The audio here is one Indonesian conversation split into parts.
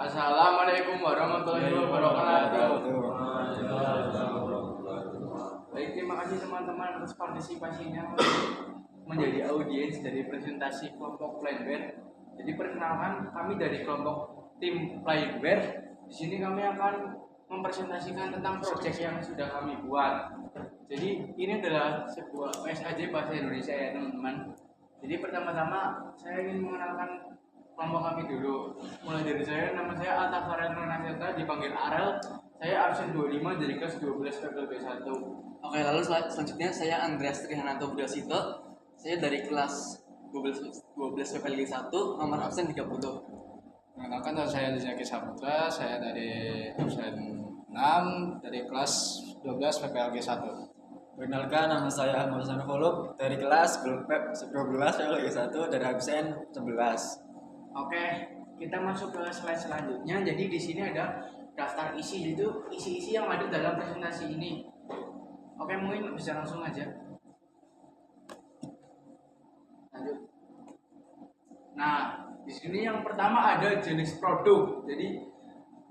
Assalamualaikum warahmatullahi wabarakatuh. Baik, terima kasih teman-teman atas partisipasinya menjadi audiens dari presentasi kelompok Planware. Jadi perkenalkan, kami dari kelompok tim Planware. Di sini kami akan mempresentasikan tentang proyek yang sudah kami buat. Jadi ini adalah sebuah PSAJ bahasa Indonesia ya teman-teman. Jadi pertama-tama saya ingin mengenalkan kelompok kami dulu. Mulai dari saya, nama saya Altafarel Renaseta, dipanggil Arel. Saya absen 25 dari kelas 12 fakultas B1. Oke, lalu selanjutnya saya Andreas Trihananto Budasito. Saya dari kelas 12 PPLG 1, nomor absen 30. Perkenalkan, saya Zaki Saputra, saya dari absen 6 dari kelas 12 PPLG 1. Perkenalkan, nama saya Ahmad Hasan Khulub dari kelas 12 PPLG 1 dari absen 11. Oke, kita masuk ke slide selanjutnya. Jadi di sini ada daftar isi, itu isi-isi yang ada dalam presentasi ini. Oke, mungkin bisa langsung aja. Lanjut. Nah, di sini yang pertama ada jenis produk. Jadi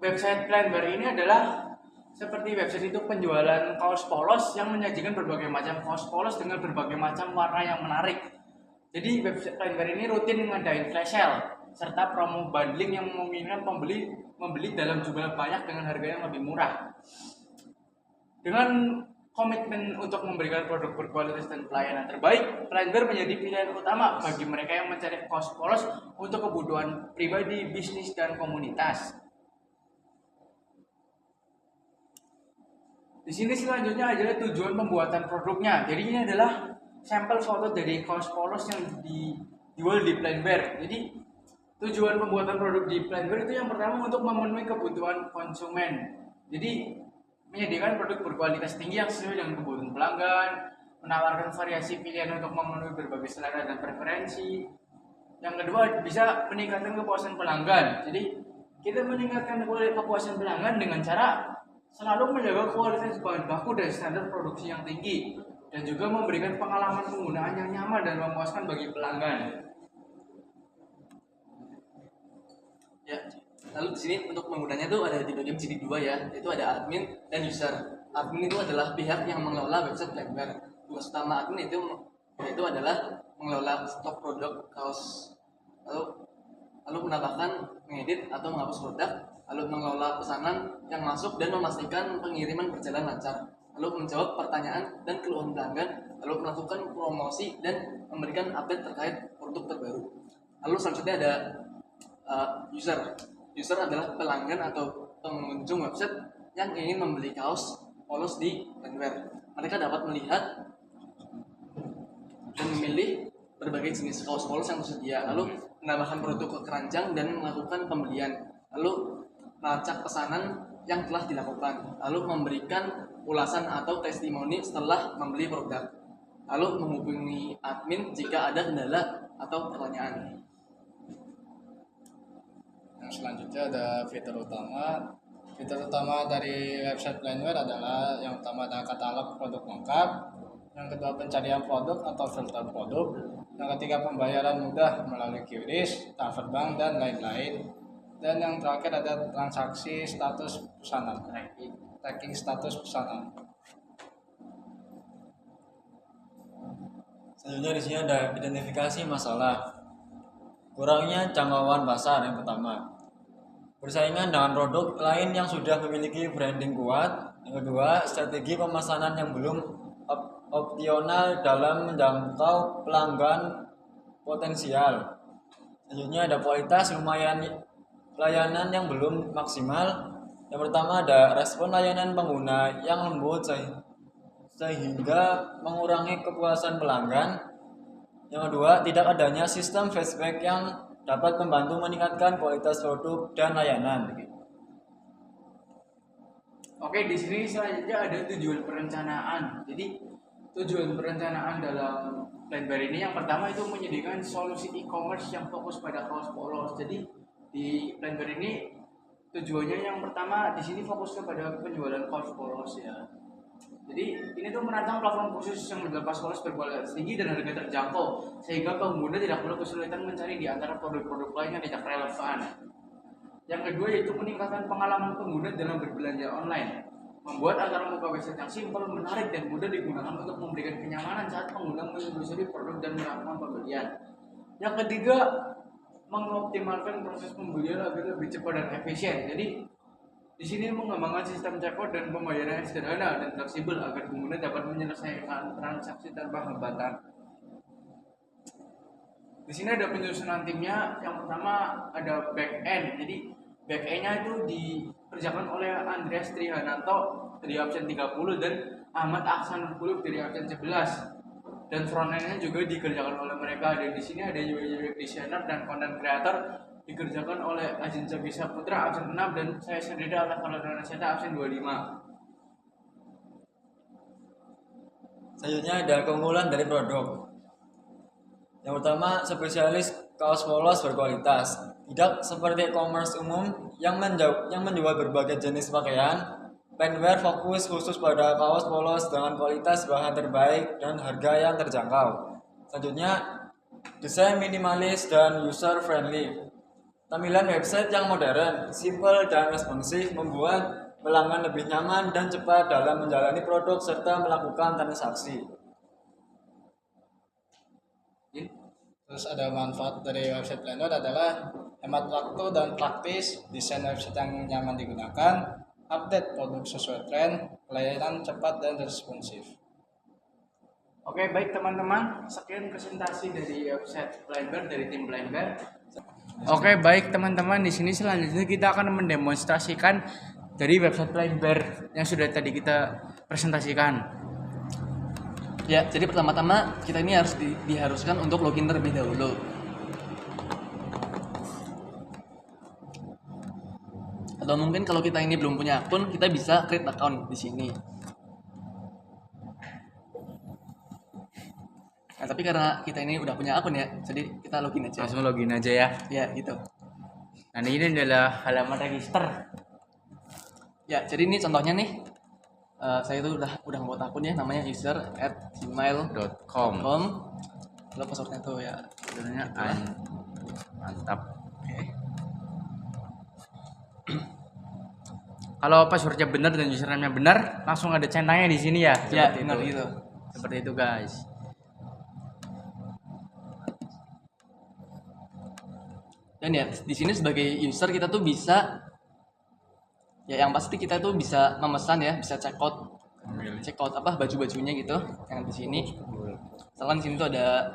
website Planware ini adalah seperti website itu penjualan kaos polos yang menyajikan berbagai macam kaos polos dengan berbagai macam warna yang menarik. Jadi website Planware ini rutin mengadain flash sale serta promo bundling yang memungkinkan pembeli membeli dalam jumlah banyak dengan harga yang lebih murah. Dengan komitmen untuk memberikan produk berkualitas dan pelayanan terbaik, Planware menjadi pilihan utama bagi mereka yang mencari kaos polos untuk kebutuhan pribadi, bisnis, dan komunitas. Di sini selanjutnya adalah tujuan pembuatan produknya. Jadi ini adalah sampel foto dari kaos polos yang dijual di Planware. Jadi tujuan pembuatan produk di Planware itu yang pertama untuk memenuhi kebutuhan konsumen. Jadi menyediakan produk berkualitas tinggi yang sesuai dengan kebutuhan pelanggan, menawarkan variasi pilihan untuk memenuhi berbagai selera dan preferensi. Yang kedua, bisa meningkatkan kepuasan pelanggan. Jadi kita meningkatkan kepuasan pelanggan dengan cara selalu menjaga kualitas bahan baku dan standar produksi yang tinggi, dan juga memberikan pengalaman penggunaan yang nyaman dan memuaskan bagi pelanggan. Ya, lalu di sini untuk penggunanya itu ada dibagi menjadi dua ya, yaitu ada admin dan user. Admin itu adalah pihak yang mengelola website Planware. Tugas utama admin itu adalah mengelola stok produk kaos, lalu menambahkan, mengedit atau menghapus produk, lalu mengelola pesanan yang masuk dan memastikan pengiriman berjalan lancar, lalu menjawab pertanyaan dan keluhan pelanggan, lalu melakukan promosi dan memberikan update terkait produk terbaru. Lalu selanjutnya ada user. User adalah pelanggan atau pengunjung website yang ingin membeli kaos polos di Planware. Mereka dapat melihat dan memilih berbagai jenis kaos polos yang tersedia, lalu menambahkan produk ke keranjang dan melakukan pembelian, lalu melacak pesanan yang telah dilakukan, lalu memberikan ulasan atau testimoni setelah membeli produk, lalu menghubungi admin jika ada kendala atau pertanyaan. Yang selanjutnya ada fitur utama. Fitur utama dari website Planware adalah yang pertama ada katalog produk lengkap, yang kedua pencarian produk atau filter produk, yang ketiga pembayaran mudah melalui QRIS, transfer bank, dan lain-lain. Dan yang terakhir ada transaksi status pesanan, tracking status pesanan. Selanjutnya di sini ada identifikasi masalah. Kurangnya jangkauan pasar yang pertama. Persaingan dengan produk lain yang sudah memiliki branding kuat. Yang kedua, strategi pemesanan yang belum opsional dalam menjangkau pelanggan potensial. Selanjutnya ada kualitas layanan yang belum maksimal. Yang pertama ada respon layanan pengguna yang lembut sehingga mengurangi kepuasan pelanggan. Yang kedua, tidak adanya sistem feedback yang dapat membantu meningkatkan kualitas produk dan layanan. Oke, di sini selanjutnya ada tujuan perencanaan. Jadi tujuan perencanaan dalam Planware ini yang pertama itu menyediakan solusi e-commerce yang fokus pada kaos polos. Jadi di Planware ini tujuannya yang pertama di sini fokus kepada penjualan kaos polos ya. Jadi ini tuh merancang platform khusus yang menjual kaos polos berkualitas tinggi dan harga terjangkau, sehingga pengguna tidak perlu kesulitan mencari di antara produk-produk lain yang tidak relevan. Yang kedua yaitu meningkatkan pengalaman pengguna dalam berbelanja online. Membuat antar muka website yang simpel, menarik, dan mudah digunakan untuk memberikan kenyamanan saat pengguna menelusuri produk dan melakukan pembelian. Yang ketiga, mengoptimalkan proses pembelian agar lebih cepat dan efisien. Jadi di sini mengembangkan sistem checkout dan pembayaran yang sederhana dan fleksibel agar pengguna dapat menyelesaikan transaksi tanpa hambatan. Di sini ada penyusunan timnya. Yang pertama ada back end. Jadi back end-nya itu dikerjakan oleh Andreas Trihananto dari absen 30 dan Ahmad Aksanullah dari absen 11. Dan front end-nya juga dikerjakan oleh mereka. Dan di sini ada UI designer dan content creator dikerjakan oleh Ajin Jagisa Putra absen 6 dan saya sendiri adalah Kaladana Seta absen 25. Selanjutnya ada keunggulan dari produk. Yang pertama, spesialis kaos polos berkualitas. Tidak seperti e-commerce umum yang menjual berbagai jenis pakaian, Plainwear fokus khusus pada kaos polos dengan kualitas bahan terbaik dan harga yang terjangkau. Selanjutnya, desain minimalis dan user friendly. Tampilan website yang modern, simple dan responsif membuat pelanggan lebih nyaman dan cepat dalam menjalani produk serta melakukan transaksi. Terus ada manfaat dari website Planner adalah hemat waktu dan praktis, desain website yang nyaman digunakan, update produk sesuai tren, pelayanan cepat dan responsif. Oke, baik teman-teman, sekian presentasi dari website Planner dari tim Planner. Oke, baik teman-teman, di sini selanjutnya kita akan mendemonstrasikan dari website Planner yang sudah tadi kita presentasikan. Ya, jadi pertama-tama kita ini harus diharuskan untuk login terlebih dahulu. Atau mungkin kalau kita ini belum punya akun, kita bisa create account di sini. Nah, tapi karena kita ini udah punya akun ya, jadi kita login aja. Langsung login aja ya. Ya, gitu. Nah, ini adalah halaman register. Ya, jadi ini contohnya nih. Saya itu udah membuat akun ya, namanya user@gmail.com. Lalu passwordnya tuh ya. Sebenarnya mantap. Oke. Kalau passwordnya benar dan username-nya benar, langsung ada centangnya di sini ya. Ya, Seperti benar itu. gitu. Seperti itu, guys. Dan ya di sini sebagai user kita tuh bisa, ya yang pasti kita tuh bisa memesan ya, bisa check out apa baju-bajunya gitu yang di sini. Misalkan di sini tuh ada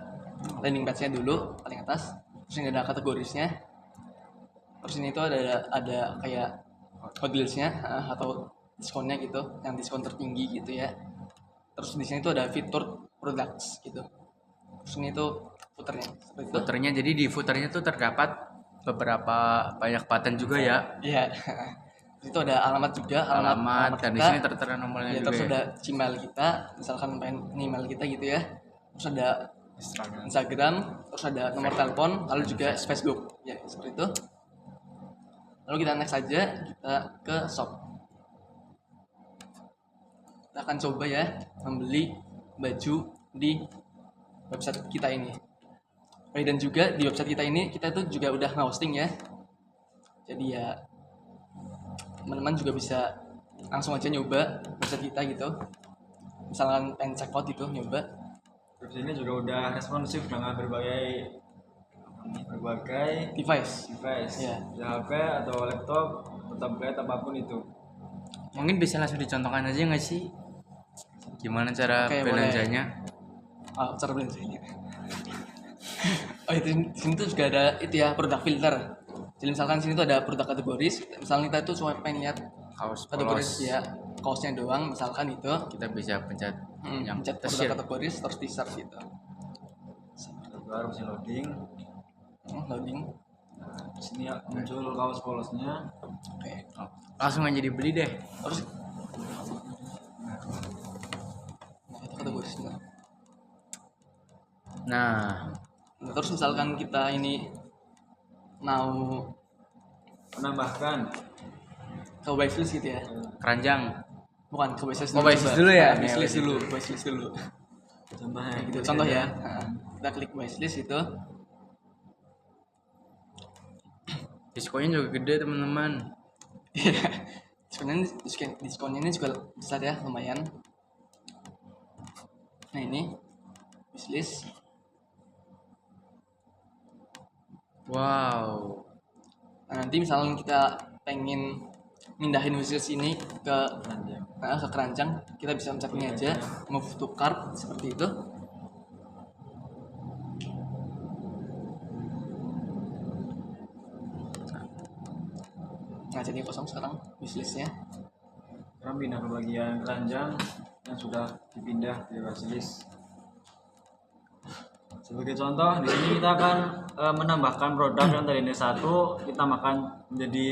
landing page-nya dulu paling atas, terus ini ada kategorisnya, terus ini tuh ada kayak hot deals-nya atau diskonnya gitu, yang diskon tertinggi gitu ya. Terus di sini tuh ada fitur products gitu. Terus ini tuh footernya seperti itu. Footernya, jadi di footernya tuh terdapat beberapa banyak button juga ya. Iya. Itu ada alamat juga, Alamat dan di kita. sini tertera nomornya Ya, juga. terus Ya. ada Gmail kita, misalkan pengen email kita gitu ya. Terus ada Instagram, terus ada nomor telepon, lalu juga Facebook. Ya, seperti itu. Lalu kita next aja, kita ke shop. Kita akan coba ya membeli baju di website kita ini. Dan juga di website kita ini kita tuh juga udah hosting ya. Jadi ya teman-teman juga bisa langsung aja nyoba website kita gitu. Misalkan pengen check out gitu nyoba. Terus ini juga udah responsif dengan berbagai Device. device, Iya. bisa HP atau laptop, tablet apapun itu. Mungkin bisa langsung dicontohkan aja nggak sih? Gimana cara Oke, belanjanya? Cara belanjanya. Itu di sini tuh juga ada itu ya produk filter. Jadi misalkan sini tuh ada produk kategoris. Misalnya kita tuh cuma pengen lihat Kaos kategoris polos. ya kaosnya doang misalkan itu. Kita bisa pencet yang Pencet tersier. produk kategoris terus di search gitu. Baru bisa loading. Loading. Di sini ya, muncul kaos polosnya. Oke. Langsung aja dibeli deh. Terus nah, itu kategorisnya. Nah, Nah, terus misalkan kita ini mau Menambahkan ke wishlist gitu ya. keranjang. Bukan ke wishlist Oh, wishlist dulu ya? Nah, wishlist Ya, dulu, wishlist dulu. contohnya Gitu, contoh ya. Nah, kita klik wishlist itu. Diskonnya juga gede teman-teman. Iya. Diskonnya ini juga besar ya, lumayan. Nah ini wishlist. Wow. Nah, nanti misalnya kita pengen mindahin wishlist ini ke keranjang, kita bisa mencet ini aja, move to cart seperti itu. Nah jadi kosong sekarang wishlistnya. Sekarang pindah ke bagian keranjang yang sudah dipindah di wishlist. Sebagai contoh, di sini kita akan menambahkan produk yang tadinya 1 kita makan menjadi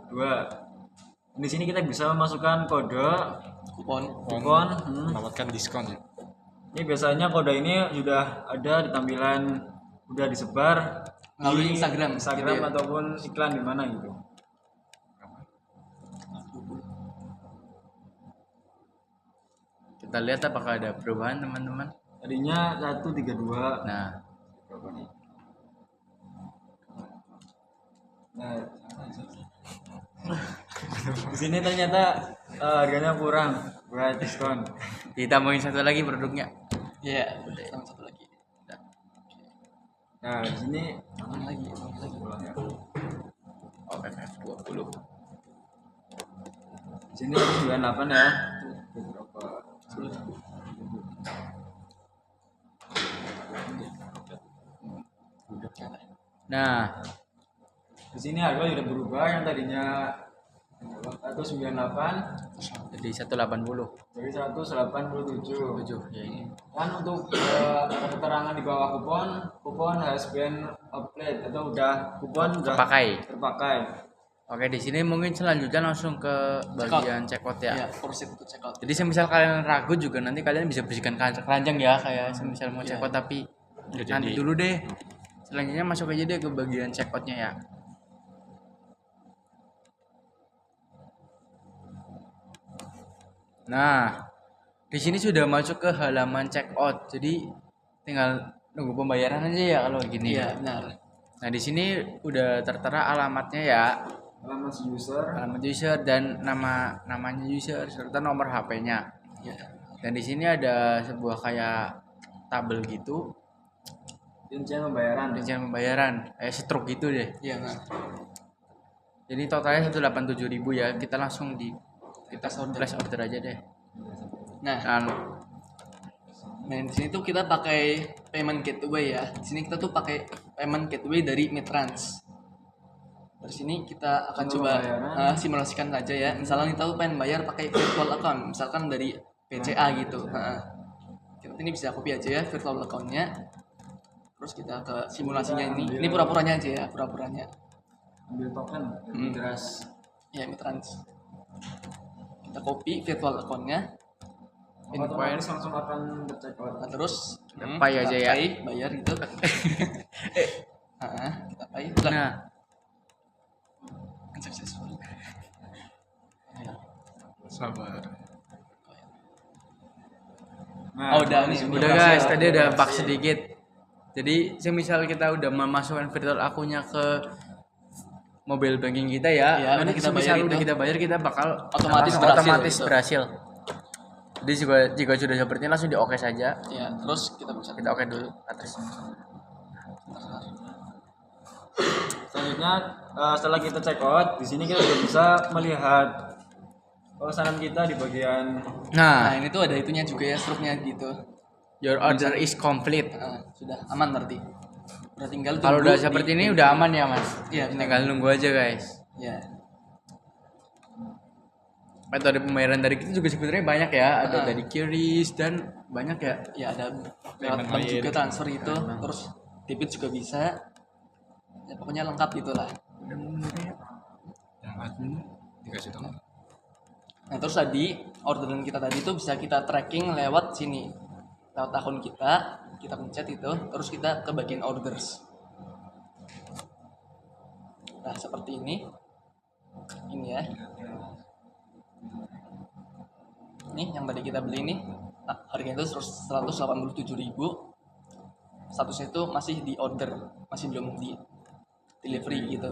2. Di sini kita bisa memasukkan kode Kupon. Mendapatkan diskon ya. Ini biasanya kode ini sudah ada di tampilan, sudah disebar Melalui di Instagram gitu ya. ataupun iklan di mana gitu. Kita lihat apakah ada perubahan teman-teman. Tadinya 132. Nah, Nah, di sini ternyata harganya kurang buat diskon. ditambahin satu lagi produknya. Iya, boleh. Tambah satu lagi. Nah, di sini Tambah lagi. Oh, FF20. di sini 98 ya. Berapa? Nah, Di sini harga sudah berubah, yang tadinya 198 jadi 180. jadi 187. 7 ya ini. Kan untuk keterangan di bawah kupon has been applied atau kupon udah terpakai. Oke, di sini mungkin selanjutnya langsung ke bagian checkout ya. Iya, proceed to checkout. Jadi semisal kalian ragu juga nanti kalian bisa bersihkan keranjang ya, kayak semisal mau checkout tapi nanti dulu deh. Selanjutnya masuk aja deh ke bagian checkoutnya ya. Nah, di sini sudah masuk ke halaman checkout. Jadi tinggal nunggu pembayaran aja ya kalau gini. Iya, benar. Nah, di sini udah tertera alamatnya ya. Alamat Alamat user dan namanya user serta nomor HP-nya. Iya. Dan di sini ada sebuah kayak tabel gitu, rincian pembayaran. rincian pembayaran, kayak stroke gitu deh. Iya, nah. Jadi totalnya 187.000 ya. Kita langsung kita flash order aja deh. Nah, Nah, di sini tuh kita pakai payment gateway ya. Di sini kita tuh pakai payment gateway dari Mitrans. Dari sini kita akan Simulasi coba pembayaran. simulasikan aja ya. Misalnya kita tuh pengen bayar pakai virtual account, misalkan dari PCA gitu. Kita ini bisa copy aja ya virtual account-nya. Terus kita ke simulasinya ini. Ini pura-puranya aja ya, pura-puranya. Ambil token Mitras. Ya, Mitrans. Kita copy virtual account-nya. Otomatis langsung akan tercheckout. Nah, terus pay aja ya. pay, bayar gitu. Kita pay. nah, Successful. Sabar. Nah, Udah nih. udah guys, tadi ada bug sedikit. Jadi semisal kita udah memasukkan virtual akunnya ke mobile banking kita ya, Ya, nanti udah kita semisal bayar udah itu, kita bayar kita bakal otomatis langsung berhasil gitu. berhasil. Jadi jika sudah seperti ini langsung di oke saja. Ya, terus kita bisa Kita oke dulu atas. selanjutnya setelah kita check out, di sini kita juga bisa melihat pesanan kita di bagian Nah, Nah, ini tuh ada itunya juga ya, struknya gitu. your order is complete. Sudah aman berarti. Udah tinggal Kalau tunggu udah seperti ini udah aman ya mas. Iya, benar. Tinggal nunggu aja guys. Ya. Metode pembayaran dari kita juga sebenarnya banyak ya. Ada Ah. dari QRIS dan banyak ya. Ya ada Payment bank lain. juga transfer itu, terus debit juga bisa. Ya pokoknya lengkap gitulah. Yang admin dikasih tahu. Nah, terus tadi orderan kita tadi tuh bisa kita tracking lewat sini. Lewat akun kita pencet itu, terus kita ke bagian orders. Nah, seperti ini. Ini ya. Ini yang tadi kita beli ini. Nah, harganya itu 187.000. Statusnya itu masih di order, masih belum di delivery gitu.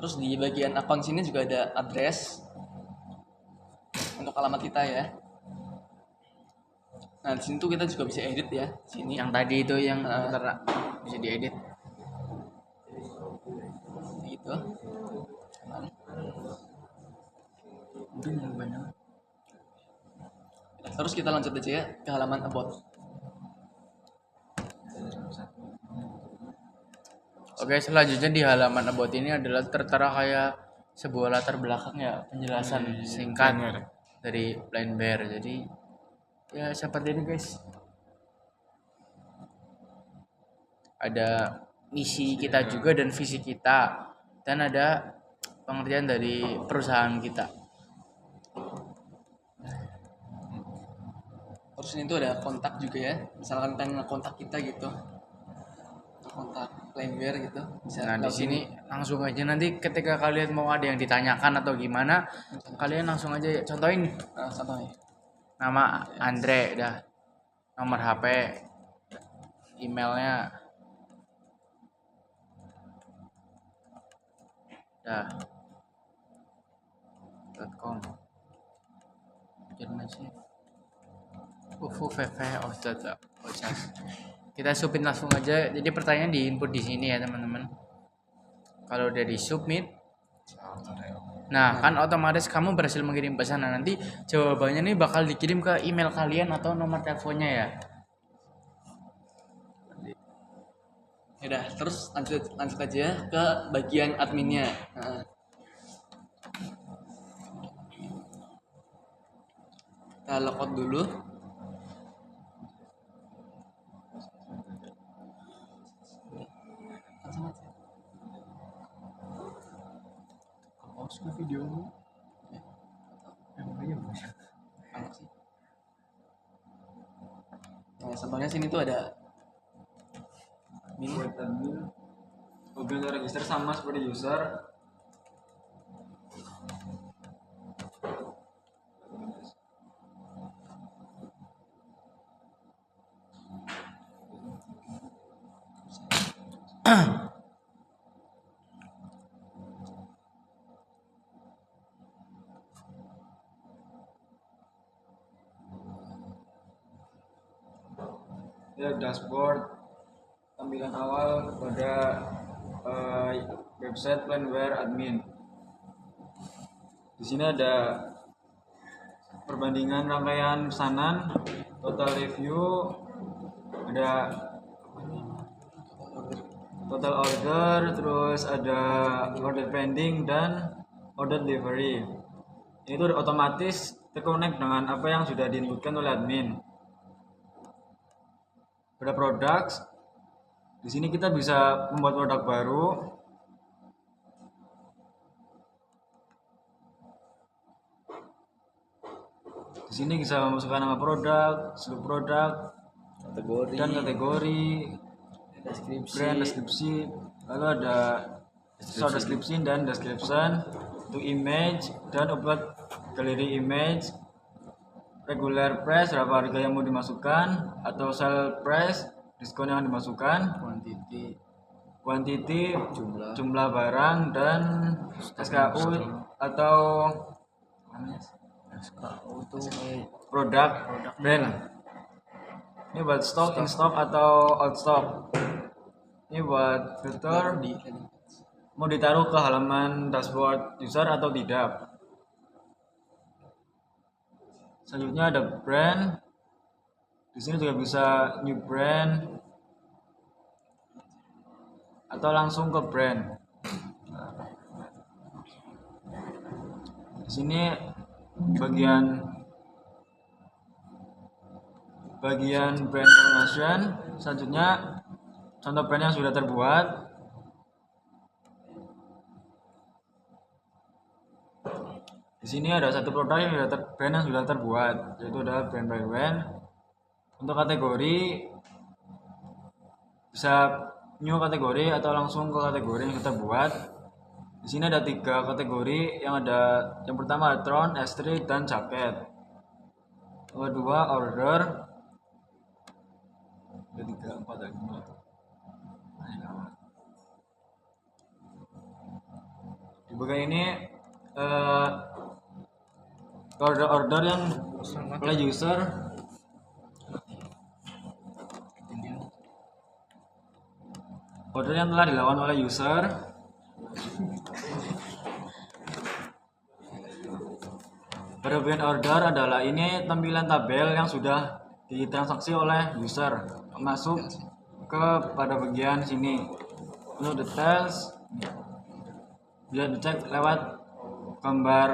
Terus di bagian akun sini juga ada address untuk alamat kita ya. Nah di sini tuh kita juga bisa edit ya. Sini Yang tadi itu yang bisa diedit. gitu. Mungkin yang banyak. Terus kita lanjut aja ya ke halaman about. Oke, selanjutnya di halaman about ini adalah tertera kayak sebuah latar belakang ya, penjelasan singkat dari Plan Bear. Jadi ya seperti ini guys. Ada misi kita juga dan visi kita, dan ada pengertian dari perusahaan kita. Terus ini tuh ada kontak juga ya. Misalkan kita ngekontak kita gitu. Kontak Planeware gitu. Bisa Nah di login. sini langsung aja, nanti ketika kalian mau ada yang ditanyakan atau gimana, kalian langsung aja contohin Nah, contohnya. nama Andre, dah nomor HP, emailnya, dah .com. Jangan sih. Kita submit langsung aja. Jadi pertanyaan di input di sini ya teman-teman. Kalau udah di submit, nah kan otomatis kamu berhasil mengirim pesan. Nah, nanti jawabannya nih bakal dikirim ke email kalian atau nomor teleponnya ya. Ya udah, terus lanjut aja ke bagian adminnya. Nah. Kita logout dulu. Langsung aja. Pause video. Apa sih? Nah, contohnya sini tuh ada ini. Buat admin, mobil register sama seperti user. Ya, dashboard tampilan awal kepada website Planeware admin. Di sini ada perbandingan rangkaian pesanan, total review, ada total order, terus ada order pending dan order delivery. Itu otomatis terkonek dengan apa yang sudah diinputkan oleh admin. Pada products, di sini kita bisa membuat produk baru. Di sini bisa memasukkan nama produk, seluruh produk, Kategori dan kategori, deskripsi. brand, deskripsi, lalu ada short description dan description, to image dan upload galeri image, regular price berapa harga yang mau dimasukkan, atau sale price diskon yang dimasukkan, quantity jumlah barang, dan SKU atau produk brand. Ini buat stock, in stock atau out stock. Ini buat filter mau ditaruh ke halaman dashboard user atau tidak. Selanjutnya ada brand. Di sini juga bisa new brand atau langsung ke brand. Di sini bagian brand information. Selanjutnya contoh brand yang sudah terbuat. Di sini ada satu produk yang brand yang sudah terbuat, yaitu adalah brand by brand. Untuk kategori bisa new kategori atau langsung ke kategori yang kita buat. Di sini ada 3 kategori, yang pertama Tron, S3 dan jaket. Yang kedua order. Ada 3, 4 lagi. Bukan ini order-order yang oleh user telah dilakukan oleh user pada bagian order adalah ini tampilan tabel yang sudah ditransaksi oleh user masuk ke pada bagian sini. Untuk details bisa dicek lewat gambar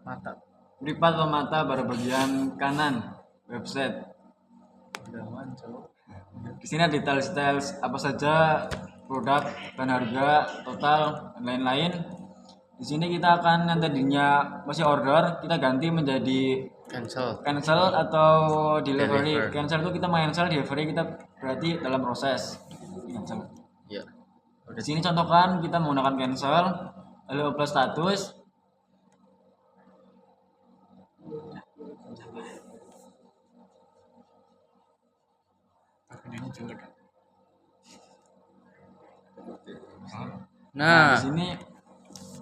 Mata. meripat atau mata pada bagian kanan website. Di sini ada details apa saja produk dan harga total dan lain-lain. Di sini kita akan yang tadinya masih order kita ganti menjadi cancel atau delivery. Cancel itu kita cancel, delivery kita berarti dalam proses cancel. Ya. Di sini contohkan kita menggunakan cancel lalu upload status. Nah, Di sini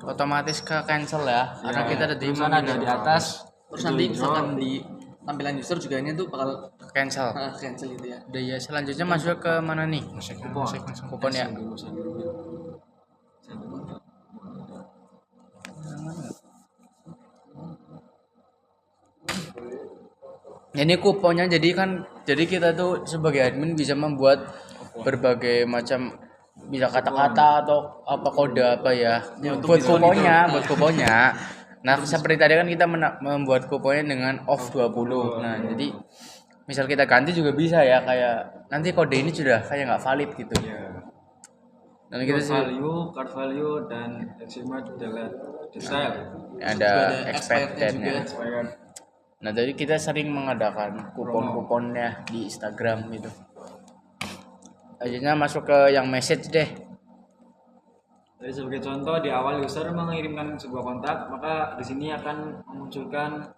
otomatis ke cancel ya, karena kita ada di tulisan ada di atas. Terus nanti misalkan di tampilan user juga ini tuh bakal cancel. cancel itu ya. Udah ya, selanjutnya masuk ke mana nih? Kupon ya. Ini kuponnya jadi kita tuh sebagai admin bisa membuat berbagai macam bisa kata-kata atau apa kode apa ya, buat kuponnya. Nah, seperti tadi kan kita membuat kuponnya dengan off 20. Nah, jadi misal kita ganti juga bisa ya, kayak nanti kode ini sudah kayak nggak valid gitu. Dan kita card value dan estimate delete style. ada expirednya expirednya. juga. Nah, jadi kita sering mengadakan kupon-kuponnya di Instagram gitu. Akhirnya masuk ke yang message deh. Jadi sebagai contoh di awal user mengirimkan sebuah kontak, maka di sini akan memunculkan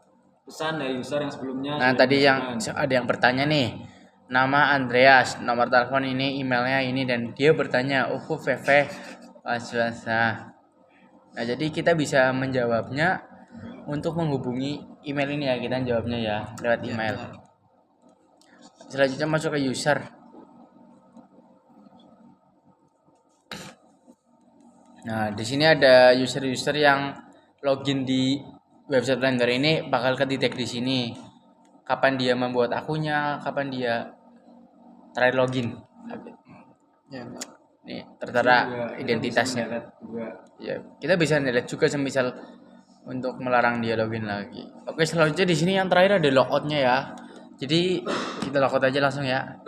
pesan dari user yang sebelumnya. Nah, tadi yang ada yang bertanya nih, nama Andreas, nomor telepon ini, emailnya ini, dan dia bertanya, VV Waswasa. Nah, jadi kita bisa menjawabnya untuk menghubungi email ini ya, kita jawabnya ya lewat email. Selanjutnya masuk ke user. Nah, di sini ada user-user yang login di website Blender ini bakal kedetek di sini. Kapan dia membuat akunnya, kapan dia try login. Ya. Nih, tertera identitasnya. Ya, kita bisa delete juga semisal untuk melarang dia login lagi. Oke, selanjutnya di sini yang terakhir ada logoutnya ya. Jadi kita logout aja langsung ya.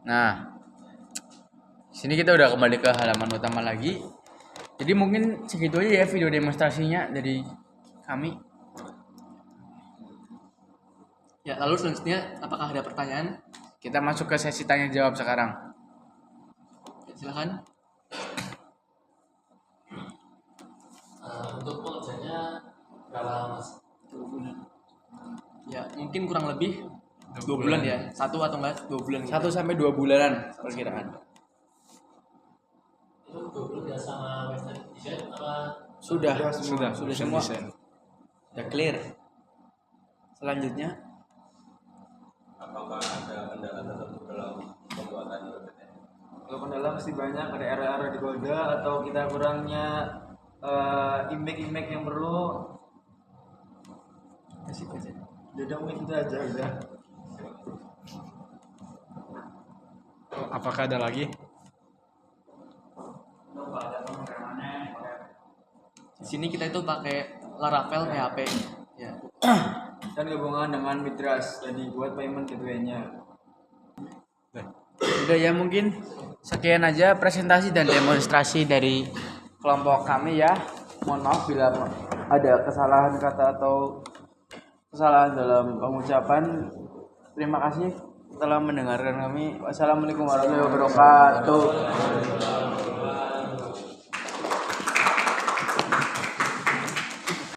Nah, sini kita udah kembali ke halaman utama lagi. Jadi mungkin segitu aja ya video demonstrasinya dari kami. Ya, lalu selanjutnya apakah ada pertanyaan? Kita masuk ke sesi tanya jawab sekarang. Ya, silakan. Untuk pengerjaannya berapa lama mas? 2 bulan. Ya, mungkin kurang lebih 2 bulan ya. 1 atau enggak 2 bulan. 1 sampai 2 bulanan perkiraan. Itu 2 bulan ya sama website design apa? Sudah semua. desain. Udah clear. Selanjutnya Apakah ada kendala tertentu dalam pembuatan website? Kalau kendala pasti banyak, ada error di kode atau kita kurangnya image yang perlu. Udah itu aja udah. Apakah ada lagi? Di sini kita itu pakai Laravel PHP. Ya. Dan gabungan dengan Mitras jadi buat payment gateway-nya. udah ya, mungkin sekian aja presentasi dan demonstrasi dari kelompok kami ya. Mohon maaf bila ada kesalahan kata atau kesalahan dalam pengucapan. Terima kasih telah mendengarkan kami. Wassalamualaikum warahmatullahi wabarakatuh.